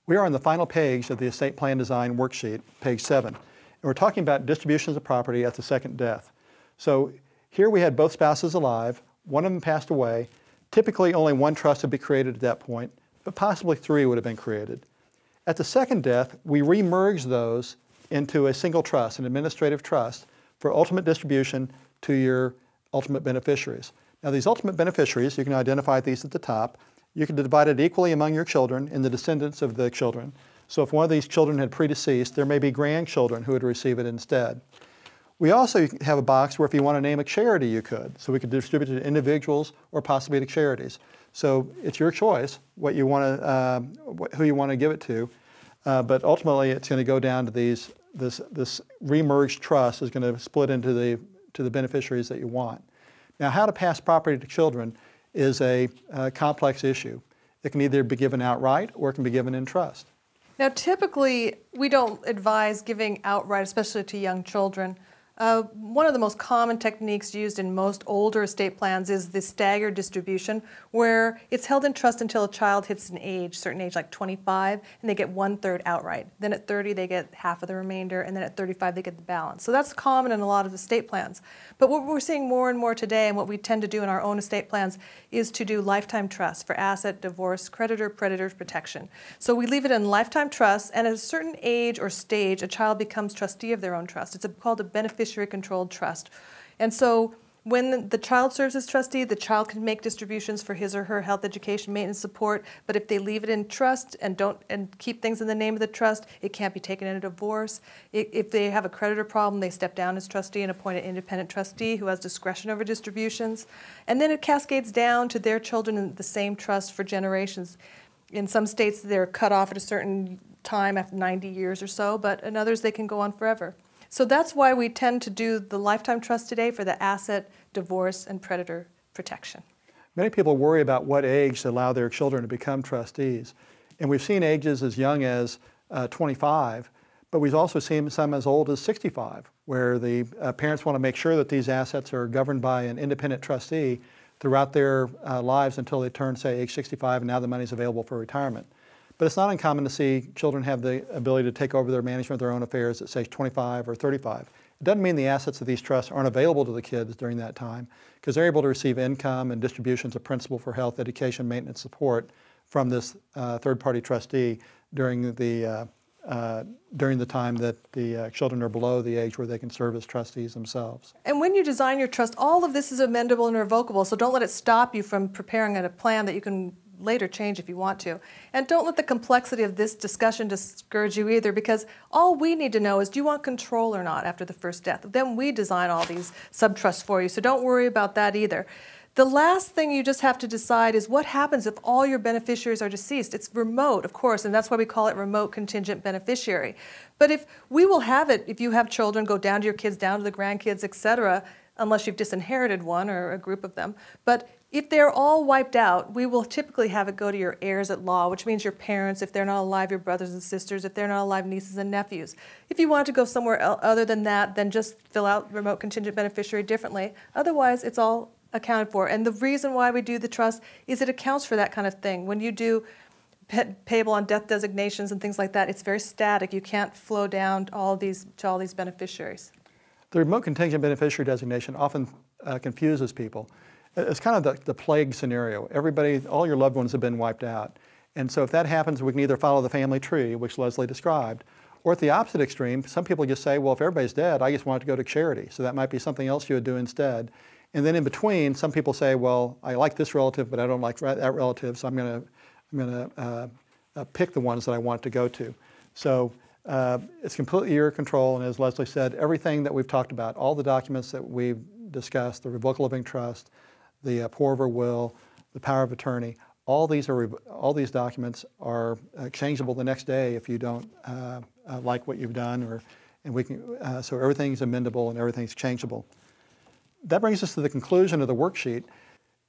We are on the final page of the estate plan design worksheet, page 7, and we're talking about distributions of property at the second death. So here we had both spouses alive, one of them passed away. Typically only one trust would be created at that point, but possibly 3 would have been created. At the second death, we remerge those into a single trust, an administrative trust, for ultimate distribution to your ultimate beneficiaries. Now these ultimate beneficiaries, you can identify these at the top. You can divide it equally among your children and the descendants of the children. So if one of these children had predeceased, there may be grandchildren who would receive it instead. We also have a box where if you want to name a charity, you could. So we could distribute it to individuals or possibly to charities. So it's your choice what you want to, who you want to give it to. But ultimately, it's going to go down to this remerged trust is going to split into the beneficiaries that you want. Now, how to pass property to children is a complex issue. It can either be given outright or it can be given in trust. Now, typically, we don't advise giving outright, especially to young children. One of the most common techniques used in most older estate plans is the staggered distribution, where it's held in trust until a child hits a certain age like 25, and they get 1/3 outright. Then at 30, they get half of the remainder, and then at 35, they get the balance. So that's common in a lot of estate plans. But what we're seeing more and more today, and what we tend to do in our own estate plans, is to do lifetime trusts for asset, divorce, creditor, predator protection. So we leave it in lifetime trusts, and at a certain age or stage, a child becomes trustee of their own trust. It's called a beneficiary-controlled trust. And so when the child serves as trustee, the child can make distributions for his or her health, education, maintenance, support. But if they leave it in trust and keep things in the name of the trust, it can't be taken in a divorce. If they have a creditor problem, they step down as trustee and appoint an independent trustee who has discretion over distributions. And then it cascades down to their children in the same trust for generations. In some states, they're cut off at a certain time after 90 years or so, but in others, they can go on forever. So that's why we tend to do the lifetime trust today for the asset, divorce, and predator protection. Many people worry about what age to allow their children to become trustees. And we've seen ages as young as 25, but we've also seen some as old as 65, where the parents want to make sure that these assets are governed by an independent trustee throughout their lives until they turn, say, age 65, and now the money's available for retirement. But it's not uncommon to see children have the ability to take over their management of their own affairs at, say, 25 or 35. It doesn't mean the assets of these trusts aren't available to the kids during that time, because they're able to receive income and distributions of principal for health, education, maintenance, support from this third-party trustee during the time that the children are below the age where they can serve as trustees themselves. And when you design your trust, all of this is amendable and revocable, so don't let it stop you from preparing a plan that you can later change if you want to. And don't let the complexity of this discussion discourage you either, because all we need to know is, do you want control or not after the first death? Then we design all these sub-trusts for you, so don't worry about that either. The last thing you just have to decide is what happens if all your beneficiaries are deceased. It's remote, of course, and that's why we call it remote contingent beneficiary. But if we will have it, if you have children, go down to your kids, down to the grandkids, etc., unless you've disinherited one or a group of them. But if they're all wiped out, we will typically have it go to your heirs at law, which means your parents, if they're not alive, your brothers and sisters, if they're not alive, nieces and nephews. If you want to go somewhere other than that, then just fill out remote contingent beneficiary differently. Otherwise, it's all accounted for. And the reason why we do the trust is it accounts for that kind of thing. When you do payable on death designations and things like that, it's very static. You can't flow down to all these beneficiaries. The remote contingent beneficiary designation often confuses people. It's kind of the plague scenario. Everybody, all your loved ones have been wiped out. And so if that happens, we can either follow the family tree, which Leslie described, or at the opposite extreme, some people just say, well, if everybody's dead, I just want it to go to charity. So that might be something else you would do instead. And then in between, some people say, well, I like this relative, but I don't like that relative, so I'm going to pick the ones that I want to go to. So it's completely your control, and as Leslie said, everything that we've talked about, all the documents that we've discussed, the revocable living trust, the pour-over will, the power of attorney, all these documents are changeable the next day if you don't like what you've done, so everything's amendable and everything's changeable. That brings us to the conclusion of the worksheet.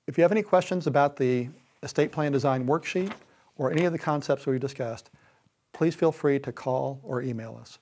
If you have any questions about the estate plan design worksheet or any of the concepts we've discussed, please feel free to call or email us.